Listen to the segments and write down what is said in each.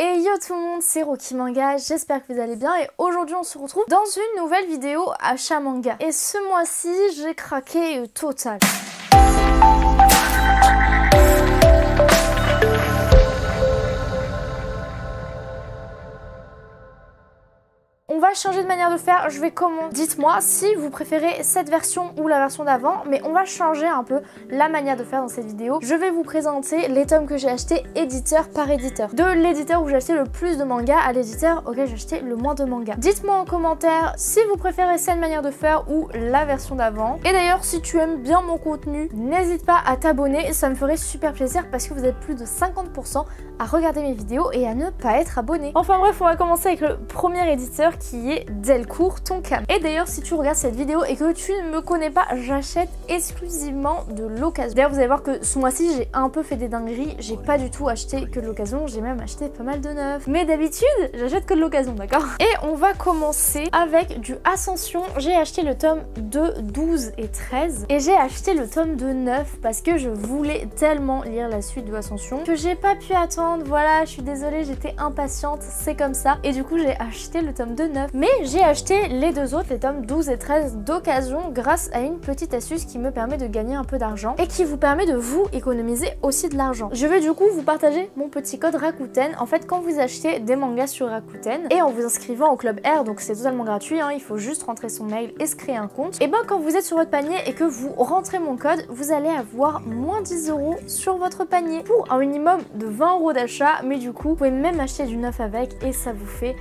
Et yo tout le monde, c'est Rocky Manga, j'espère que vous allez bien et aujourd'hui on se retrouve dans une nouvelle vidéo achat manga. Et ce mois-ci, j'ai craqué total. On va changer de manière de faire, je vais comment? Dites-moi si vous préférez cette version ou la version d'avant, mais on va changer un peu la manière de faire dans cette vidéo. Je vais vous présenter les tomes que j'ai achetés éditeur par éditeur. De l'éditeur où j'ai acheté le plus de mangas à l'éditeur auquel j'ai acheté le moins de mangas. Dites-moi en commentaire si vous préférez cette manière de faire ou la version d'avant. Et d'ailleurs, si tu aimes bien mon contenu, n'hésite pas à t'abonner, ça me ferait super plaisir parce que vous êtes plus de 50% à regarder mes vidéos et à ne pas être abonné. Enfin bref, on va commencer avec le premier éditeur qui est Delcourt Tonkam. Et d'ailleurs, si tu regardes cette vidéo et que tu ne me connais pas, j'achète exclusivement de l'occasion. D'ailleurs, vous allez voir que ce mois-ci, j'ai un peu fait des dingueries. J'ai pas du tout acheté que de l'occasion, j'ai même acheté pas mal de neuf. Mais d'habitude, j'achète que de l'occasion, d'accord? Et on va commencer avec du Ascension. J'ai acheté le tome 2, 12 et 13. Et j'ai acheté le tome de 9 parce que je voulais tellement lire la suite de Ascension que j'ai pas pu attendre. Voilà, je suis désolée, j'étais impatiente, c'est comme ça. Et du coup, j'ai acheté le tome de 9. Mais j'ai acheté les deux autres, les tomes 12 et 13 d'occasion grâce à une petite astuce qui me permet de gagner un peu d'argent et qui vous permet de vous économiser aussi de l'argent. Je vais du coup vous partager mon petit code Rakuten. En fait, quand vous achetez des mangas sur Rakuten et en vous inscrivant au club R, donc c'est totalement gratuit, hein, il faut juste rentrer son mail et se créer un compte. Et ben quand vous êtes sur votre panier et que vous rentrez mon code, vous allez avoir moins 10 € sur votre panier pour un minimum de 20 € d'achat, mais du coup vous pouvez même acheter du neuf avec et ça vous fait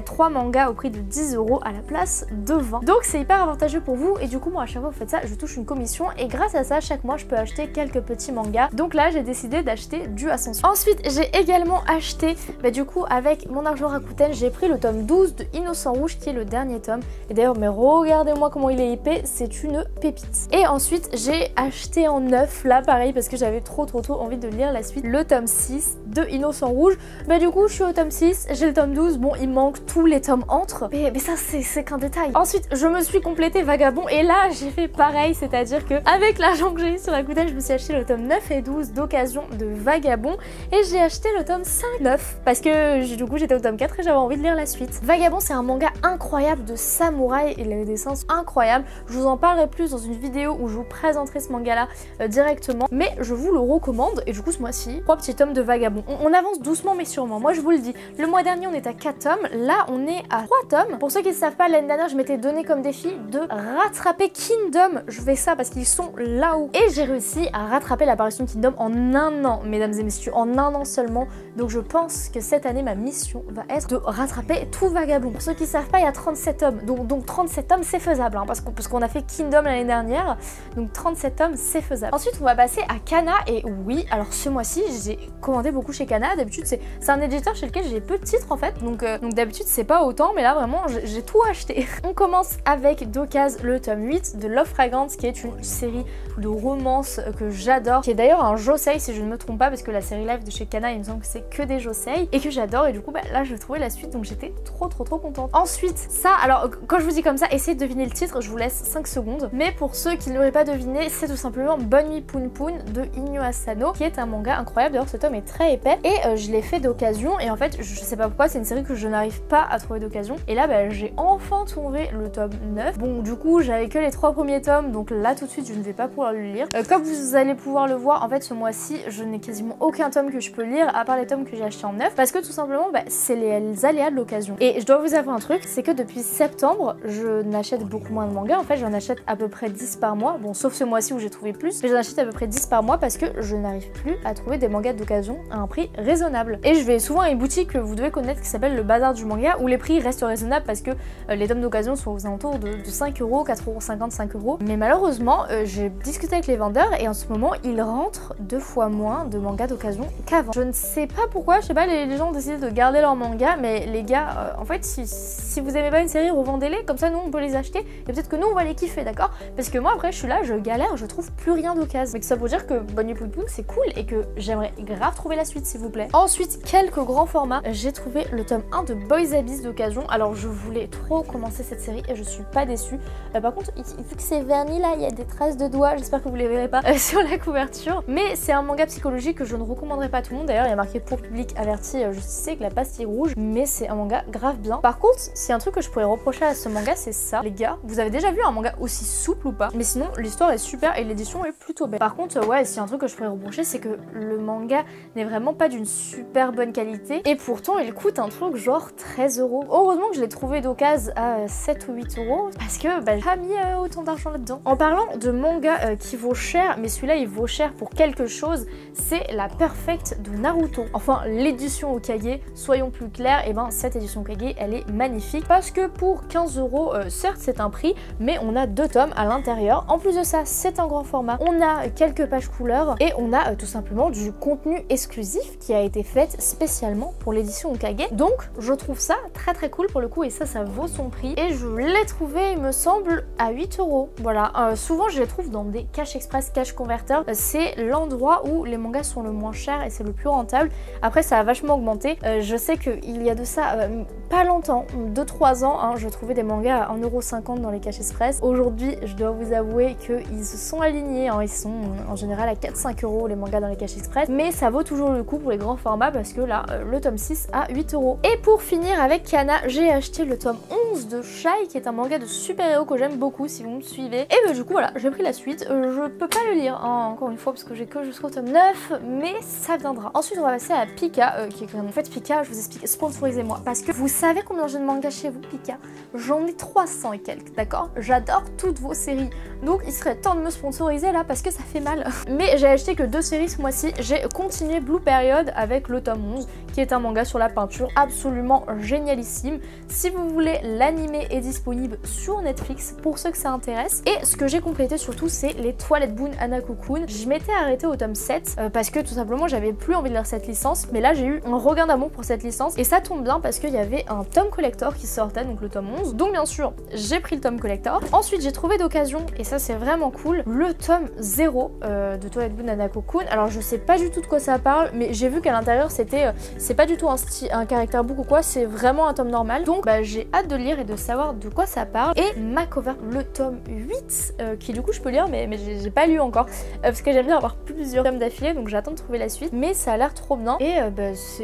3 mangas au prix de 10 € à la place de 20. Donc c'est hyper avantageux pour vous et du coup moi à chaque fois que vous faites ça, je touche une commission et grâce à ça chaque mois je peux acheter quelques petits mangas. Donc là j'ai décidé d'acheter du Ascension. Ensuite j'ai également acheté, du coup avec mon argent Rakuten, j'ai pris le tome 12 de Innocent Rouge qui est le dernier tome. Et d'ailleurs mais regardez-moi comment il est épais, c'est une pépite. Et ensuite j'ai acheté en neuf là pareil parce que j'avais trop envie de lire la suite, le tome 6 de Innocent Rouge. Du coup je suis au tome 6, j'ai le tome 12, bon il manque tous les tomes entre, mais ça c'est qu'un détail. Ensuite je me suis complété Vagabond et là j'ai fait pareil, c'est-à-dire que avec l'argent que j'ai eu sur Rakuten, je me suis acheté le tome 9 et 12 d'occasion de Vagabond et j'ai acheté le tome 5, 9 parce que du coup j'étais au tome 4 et j'avais envie de lire la suite. Vagabond c'est un manga incroyable de samouraï et les dessins sont incroyables. Je vous en parlerai plus dans une vidéo où je vous présenterai ce manga là directement, mais je vous le recommande. Et du coup ce mois-ci, 3 petits tomes de Vagabond. On avance doucement mais sûrement, moi je vous le dis. Le mois dernier on était à 4 tomes, là on est à 3 tomes. Pour ceux qui ne savent pas, l'année dernière je m'étais donné comme défi de rattraper Kingdom. Je fais ça parce qu'ils sont là-haut. Et j'ai réussi à rattraper l'apparition de Kingdom en un an, mesdames et messieurs, en un an seulement. Donc je pense que cette année ma mission va être de rattraper tout Vagabond. Pour ceux qui ne savent pas, il y a 37 tomes. Donc 37 tomes c'est faisable, hein, parce qu'on a fait Kingdom l'année dernière. Donc 37 tomes c'est faisable. Ensuite on va passer à Kana. Et oui, alors ce mois-ci j'ai commandé beaucoup chez Kana. D'habitude c'est un éditeur chez lequel j'ai peu de titres en fait. Donc d'habitude c'est pas autant, mais là vraiment j'ai tout acheté. On commence avec d'occasion le tome 8 de Love Fragrance qui est une série de romance que j'adore, qui est d'ailleurs un josei si je ne me trompe pas, parce que la série live de chez Kana il me semble que c'est que des josei et que j'adore, et du coup là je trouvais la suite donc j'étais trop contente. Ensuite ça, alors quand je vous dis comme ça, essayez de deviner le titre, je vous laisse 5 secondes, mais pour ceux qui ne l'auraient pas deviné, c'est tout simplement Bonne Nuit Poun Poun de Inyo Asano, qui est un manga incroyable. D'ailleurs ce tome est très épais et je l'ai fait d'occasion, et en fait je sais pas pourquoi c'est une série que je n'arrive pas à trouver d'occasion, et là j'ai enfin trouvé le tome 9. Bon du coup j'avais que les 3 premiers tomes, donc là tout de suite je ne vais pas pouvoir le lire. Comme vous allez pouvoir le voir, en fait ce mois-ci je n'ai quasiment aucun tome que je peux lire à part les tomes que j'ai achetés en neuf, parce que tout simplement c'est les aléas de l'occasion. Et je dois vous avouer un truc, c'est que depuis septembre je n'achète beaucoup moins de mangas. En fait j'en achète à peu près 10 par mois, bon sauf ce mois-ci où j'ai trouvé plus, mais j'en achète à peu près 10 par mois parce que je n'arrive plus à trouver des mangas d'occasion à un prix raisonnable. Et je vais souvent à une boutique que vous devez connaître qui s'appelle le Bazar du Manga, où les prix restent raisonnables parce que les tomes d'occasion sont aux alentours de 5 €, 4,50 €, 5 €. Mais malheureusement j'ai discuté avec les vendeurs et en ce moment ils rentrent 2 fois moins de mangas d'occasion qu'avant. Je ne sais pas pourquoi, je sais pas, les gens ont décidé de garder leurs mangas, mais les gars, en fait si vous aimez pas une série, revendez-les, comme ça nous on peut les acheter et peut-être que nous on va les kiffer, d'accord? Parce que moi après je suis là, je galère, je trouve plus rien d'occasion. Mais que ça veut dire que Bonne Nuit Poun Poun c'est cool et que j'aimerais grave trouver la suite s'il vous plaît. Ensuite quelques grands formats, j'ai trouvé le tome 1 de Boys Abyss d'occasion. Alors Alors je voulais trop commencer cette série et je suis pas déçue. Par contre, vu que c'est verni là, il y a des traces de doigts, j'espère que vous les verrez pas sur la couverture. Mais c'est un manga psychologique que je ne recommanderais pas à tout le monde. D'ailleurs, il y a marqué pour public averti, je sais que la pastille rouge, mais c'est un manga grave bien. Par contre, c'est un truc que je pourrais reprocher à ce manga, c'est ça. Les gars, vous avez déjà vu un manga aussi souple ou pas? Mais sinon, l'histoire est super et l'édition est plutôt belle. Par contre, ouais, s'il y a un truc que je pourrais reprocher, c'est que le manga n'est vraiment pas d'une super bonne qualité. Et pourtant, il coûte un truc genre 13 €. Heureusement que je l'ai trouvé d'occasion à 7 ou 8 € parce que j'ai pas mis autant d'argent là-dedans. En parlant de manga qui vaut cher, mais celui-là il vaut cher pour quelque chose, c'est la Perfect de Naruto. Enfin, l'édition Hokage, soyons plus clairs, et ben cette édition Hokage, elle est magnifique parce que pour 15 €, certes c'est un prix, mais on a 2 tomes à l'intérieur. En plus de ça, c'est un grand format, on a quelques pages couleurs et on a tout simplement du contenu exclusif qui a été fait spécialement pour l'édition Hokage. Donc je trouve ça très cool pour le coup et ça vaut son prix. Et je l'ai trouvé, il me semble, à 8 €. Voilà, souvent je les trouve dans des cash express, cash converters. C'est l'endroit où les mangas sont le moins chers et c'est le plus rentable. Après ça a vachement augmenté. Je sais qu'il y a de ça pas longtemps, 2-3 ans, hein, je trouvais des mangas à 1,50 € dans les cash express. Aujourd'hui, je dois vous avouer qu'ils se sont alignés, hein, ils sont en général à 4-5 € les mangas dans les cash express. Mais ça vaut toujours le coup pour les grands formats parce que là, le tome 6 à 8 €. Et pour finir avec Kana, j'ai acheté le tome 11 de Shai, qui est un manga de super-héros que j'aime beaucoup si vous me suivez. Et du coup voilà, j'ai pris la suite. Je peux pas le lire, hein, encore une fois, parce que j'ai que jusqu'au tome 9, mais ça viendra. Ensuite on va passer à Pika, qui est quand même... En fait Pika, je vous explique, sponsorisez-moi, parce que vous savez combien j'ai de mangas chez vous, Pika? J'en ai 300 et quelques, d'accord? J'adore toutes vos séries, donc il serait temps de me sponsoriser là, parce que ça fait mal. Mais j'ai acheté que 2 séries ce mois-ci. J'ai continué Blue Period avec le tome 11, qui est un manga sur la peinture absolument génialissime. Si vous voulez, l'anime est disponible sur Netflix pour ceux que ça intéresse. Et ce que j'ai complété surtout, c'est les Toilet Boon Hanako-kun. Je m'étais arrêtée au tome 7 parce que tout simplement j'avais plus envie de lire cette licence, mais là j'ai eu un regain d'amour pour cette licence et ça tombe bien parce qu'il y avait un tome collector qui sortait, donc le tome 11. Donc bien sûr, j'ai pris le tome collector. Ensuite j'ai trouvé d'occasion, et ça c'est vraiment cool, le tome 0 de Toilet Boon Hanako-kun. Alors je sais pas du tout de quoi ça parle, mais j'ai vu qu'à l'intérieur c'était c'est pas du tout un caractère book ou quoi, c'est vraiment un tome normal. Donc j'ai hâte de lire et de savoir de quoi ça parle. Et ma cover, le tome 8, qui du coup je peux lire, mais j'ai pas lu encore parce que j'aime bien avoir plusieurs tomes d'affilée, donc j'attends de trouver la suite. Mais ça a l'air trop bien et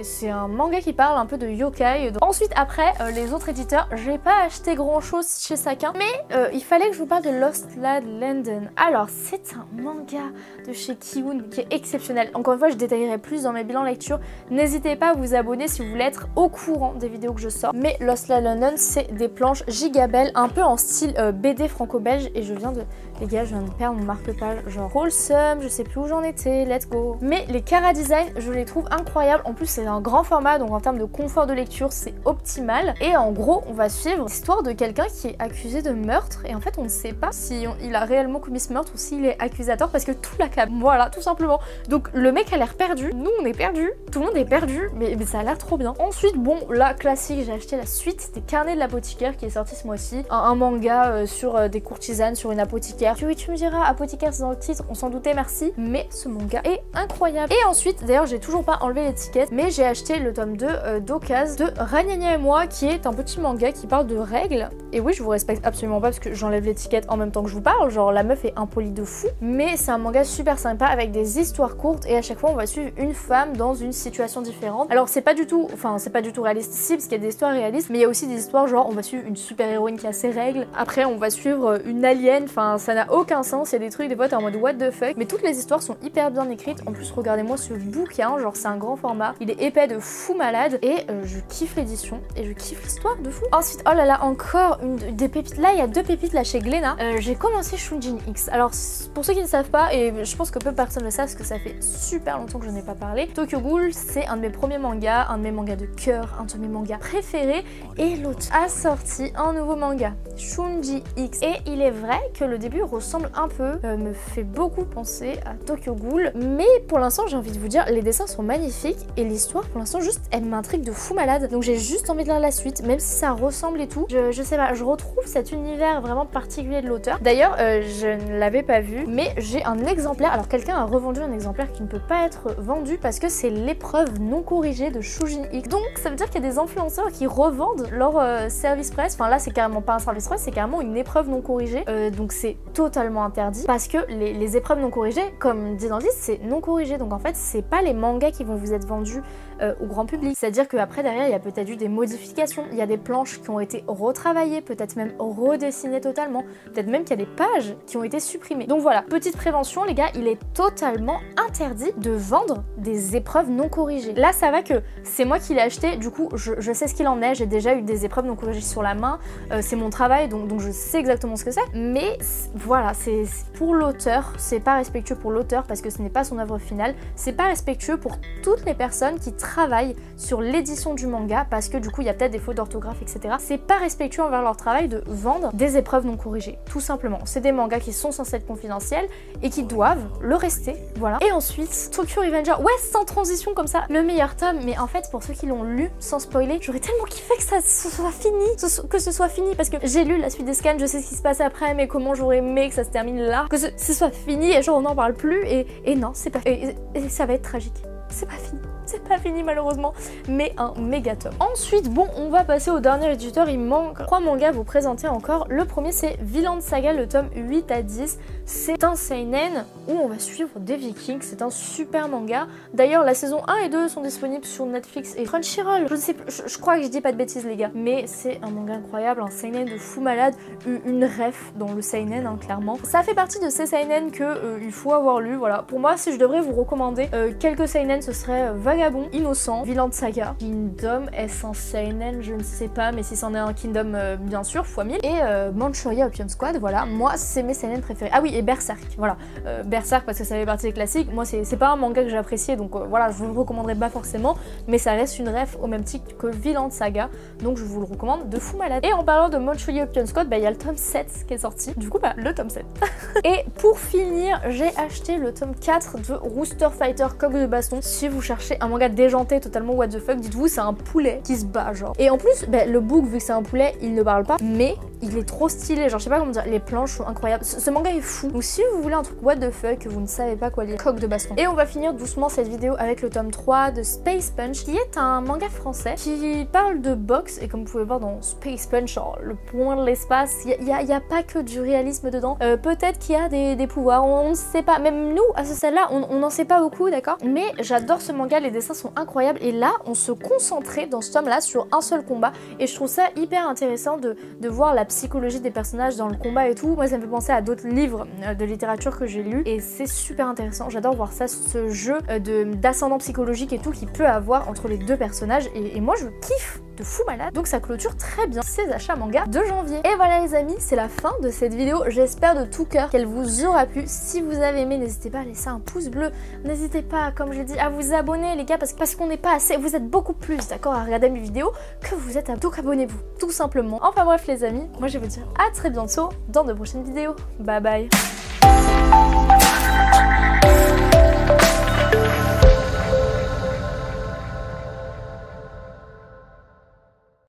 c'est un manga qui parle un peu de yokai. Ensuite après les autres éditeurs, j'ai pas acheté grand chose chez Sakin, mais il fallait que je vous parle de Lost Lad London. Alors c'est un manga de chez Kiun qui est exceptionnel. Encore une fois, je détaillerai plus dans mes bilans lecture. N'hésitez pas à vous abonner si vous voulez être au courant des vidéos que je sors. Mais Lost Lad London, c'est des planches gigabelles, un peu en style BD franco-belge. Et je viens de... Les gars, je viens de perdre mon marque-page. Genre Wholesome, je sais plus où j'en étais, let's go. Mais les Kara Design, je les trouve incroyables. En plus, c'est un grand format, donc en termes de confort de lecture, c'est optimal. Et en gros, on va suivre l'histoire de quelqu'un qui est accusé de meurtre. Et en fait, on ne sait pas si il a réellement commis ce meurtre ou s'il est accusateur parce que tout l'accable. Voilà, tout simplement. Donc le mec a l'air perdu, nous on est perdu, tout le monde est perdu, mais ça a l'air trop bien. Ensuite, bon, là, classique, j'ai acheté la suite des Carnets de l'apothicaire qui est sorti ce mois-ci. Un manga sur des courtisanes, sur une apothicaire. Oui, tu me diras, apothicaire c'est dans le titre, on s'en doutait, merci. Mais ce manga est incroyable. Et ensuite, d'ailleurs, j'ai toujours pas enlevé l'étiquette, mais j'ai acheté le tome 2 d'Okaz de Ranyanya et moi, qui est un petit manga qui parle de règles. Et oui, je vous respecte absolument pas parce que j'enlève l'étiquette en même temps que je vous parle, genre la meuf est impolie de fou. Mais c'est un manga super sympa avec des histoires courtes et à chaque fois on va suivre une femme dans une situation différente. Alors c'est pas du tout, c'est pas du tout réaliste ici parce qu'il y a des histoires réalistes, mais il y a aussi des histoires genre on va suivre une super héroïne qui a ses règles, après on va suivre une alien, enfin ça n'a aucun sens, il y a des trucs des fois t'es en mode what the fuck, mais toutes les histoires sont hyper bien écrites. En plus regardez-moi ce bouquin, genre c'est un grand format, il est épais de fou malade et je kiffe l'édition et je kiffe l'histoire de fou. Ensuite, oh là là, encore des pépites, là il y a 2 pépites là chez Glénat. J'ai commencé Shunjin X, alors pour ceux qui ne savent pas, et je pense que peu de personnes le savent parce que ça fait super longtemps que je n'ai pas parlé, Tokyo Ghoul c'est un de mes premiers mangas, un de mes mangas de cœur, un de mes mangas préférés, et l'autre a sorti un nouveau manga, Shunji X, et il est vrai que le début ressemble un peu, me fait beaucoup penser à Tokyo Ghoul. Mais pour l'instant, j'ai envie de vous dire, les dessins sont magnifiques et l'histoire, pour l'instant, juste, elle m'intrigue de fou malade. Donc j'ai juste envie de lire la suite, même si ça ressemble et tout. Je sais pas, je retrouve cet univers vraiment particulier de l'auteur. D'ailleurs, je ne l'avais pas vu, mais j'ai un exemplaire. Alors quelqu'un a revendu un exemplaire qui ne peut pas être vendu parce que c'est l'épreuve non corrigée de Shujin X. Donc ça veut dire qu'il y a des influenceurs qui revendent leur service presse. Enfin là, c'est carrément pas un service presse, c'est carrément une épreuve non corrigée. Donc c'est totalement interdit parce que les épreuves non corrigées, comme dit dans le titre, c'est non corrigé. Donc en fait, c'est pas les mangas qui vont vous être vendus au grand public. C'est-à-dire qu'après, derrière, il y a peut-être eu des modifications. Il y a des planches qui ont été retravaillées, peut-être même redessinées totalement. Peut-être même qu'il y a des pages qui ont été supprimées. Donc voilà, petite prévention, les gars, il est totalement interdit de vendre des épreuves non corrigées. Là, ça va que c'est moi qui l'ai acheté, du coup, je sais ce qu'il en est. J'ai déjà eu des épreuves non corrigées sur la main. C'est mon travail, donc je sais exactement ce que c'est. Mais voilà, c'est pour l'auteur, c'est pas respectueux pour l'auteur parce que ce n'est pas son œuvre finale. C'est pas respectueux pour toutes les personnes qui travaillent sur l'édition du manga parce que du coup, il y a peut-être des fautes d'orthographe, etc. C'est pas respectueux envers leur travail de vendre des épreuves non corrigées, tout simplement. C'est des mangas qui sont censés être confidentiels et qui doivent le rester, voilà. Et ensuite, Tokyo Revenger, ouais, sans transition comme ça, le meilleur tome, mais en fait, pour ceux qui l'ont lu, sans spoiler, j'aurais tellement kiffé que ça soit fini, que ce soit fini, parce que j'ai lu la suite des scans, je sais ce qui se passe après, mais comment j'aurais aimé que ça se termine là, que ce soit fini et genre on n'en parle plus, et non, c'est pas fini, et ça va être tragique, c'est pas fini. C'est pas fini malheureusement, mais un méga top. Ensuite, bon, on va passer au dernier éditeur. Il manque 3 mangas à vous présenter encore. Le premier, c'est Vinland Saga, le tome 8 à 10. C'est un seinen où on va suivre des vikings. C'est un super manga. D'ailleurs, la saison 1 et 2 sont disponibles sur Netflix et Crunchyroll. Je ne sais plus, je crois que je dis pas de bêtises, les gars. Mais c'est un manga incroyable, un seinen de fou malade. Une ref dans le seinen, hein, clairement. Ça fait partie de ces seinen que il faut avoir lu. Voilà. Pour moi, si je devrais vous recommander quelques seinen, ce serait Vagabond, Innocent, Vinland Saga, Kingdom, est-ce un seinen? Je ne sais pas, mais si c'en est un Kingdom, bien sûr, x1000. Et Manchuria Opium Squad, voilà, moi c'est mes seinen préférés. Ah oui, et Berserk, voilà. Berserk parce que ça fait partie des classiques. Moi c'est pas un manga que j'ai apprécié, donc voilà, je vous le recommanderai pas forcément, mais ça reste une ref au même titre que Vinland Saga, donc je vous le recommande de fou malade. Et en parlant de Manchuria Opium Squad, bah il y a le tome 7 qui est sorti, du coup bah le tome 7. Et pour finir, j'ai acheté le tome 4 de Rooster Fighter Coq de Baston. Si vous cherchez un manga déjanté totalement what the fuck, dites-vous c'est un poulet qui se bat genre. Et en plus, bah, le book, vu que c'est un poulet, il ne parle pas, mais il est trop stylé, genre je sais pas comment dire, les planches sont incroyables. Ce manga est fou. Donc si vous voulez un truc what the fuck, que vous ne savez pas quoi lire, Coq de Baston. Et on va finir doucement cette vidéo avec le tome 3 de Space Punch, qui est un manga français qui parle de boxe, et comme vous pouvez voir dans Space Punch, genre le point de l'espace, il y a pas que du réalisme dedans. Peut-être qu'il y a des pouvoirs, on ne sait pas. Même nous, à ce stade-là, on n'en sait pas beaucoup, d'accord? Mais j'adore ce manga, les dessins sont incroyables, et là, on se concentrait dans ce tome-là sur un seul combat, et je trouve ça hyper intéressant de voir la psychologie des personnages dans le combat et tout. Moi, ça me fait penser à d'autres livres de littérature que j'ai lus, et c'est super intéressant. J'adore voir ça, ce jeu d'ascendant psychologique et tout qu'il peut avoir entre les deux personnages, et moi, je kiffe de fou malade. Donc ça clôture très bien ces achats manga de janvier. Et voilà les amis, c'est la fin de cette vidéo. J'espère de tout cœur qu'elle vous aura plu. Si vous avez aimé, n'hésitez pas à laisser un pouce bleu. N'hésitez pas, comme je l'ai dit, à vous abonner les gars, parce qu'on n'est pas assez. Vous êtes beaucoup plus, d'accord, à regarder mes vidéos que vous êtes. Donc abonnez-vous, tout simplement. Enfin bref les amis, moi je vais vous dire à très bientôt dans de prochaines vidéos. Bye bye.